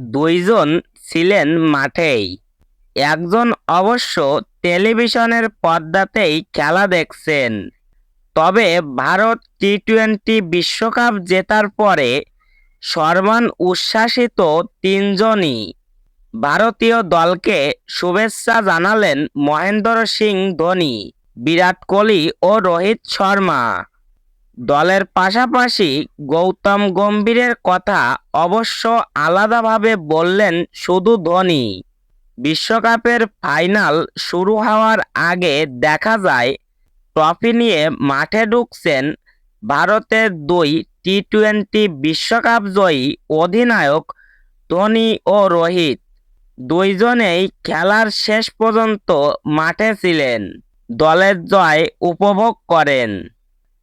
দুইজন ছিলেন মাঠেই। একজন অবশ্য টেলিভিশনের পর্দাতেই খেলা দেখছেন। তবে ভারত টি-20 বিশ্বকাপ জেতার পরে সমান উচ্ছ্বাসিত তিনজনই। ভারতীয় দলকে শুভেচ্ছা জানালেন মহেন্দ্র সিং ধোনি, বিরাট কোহলি ও রোহিত শর্মা। দলের পাশাপাশি গৌতম গম্ভীরের কথা অবশ্য আলাদাভাবে বললেন শুধু ধোনি। বিশ্বকাপের ফাইনাল শুরু হওয়ার আগে দেখা যায় ট্রফি নিয়ে মাঠে ঢুকছেন ভারতের দুই টি-20 বিশ্বকাপ জয়ী অধিনায়ক ধোনি ও রোহিত। দুইজনেই খেলার শেষ পর্যন্ত মাঠে ছিলেন, দলের জয় উপভোগ করেন।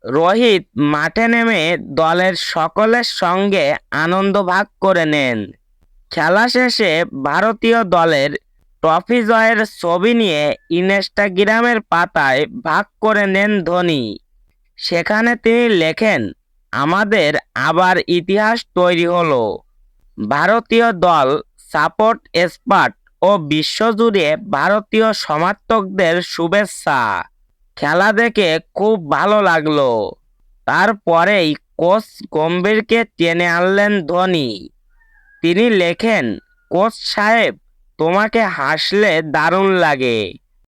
রোহিত মাঠে নেমে দলের সকলের সঙ্গে আনন্দ ভাগ করে নেন। খেলা শেষে ভারতীয় দলের ট্রফি জয়ের ছবি নিয়ে ইনস্টাগ্রামের পাতায় ভাগ করে নেন ধোনি। সেখানে তিনি লেখেন, আমাদের আবার ইতিহাস তৈরি হলো। ভারতীয় দল সাপোর্ট এক্সপার্ট ও বিশ্বজুড়ে ভারতীয় সমর্থকদের শুভেচ্ছা। খেলা দেখে খুব ভালো লাগলো। তারপরেই কোচ গম্ভীরকে টেনে আনলেন ধোনি। তিনি লেখেন, কোচ সাহেব, তোমাকে হাসলে দারুণ লাগে।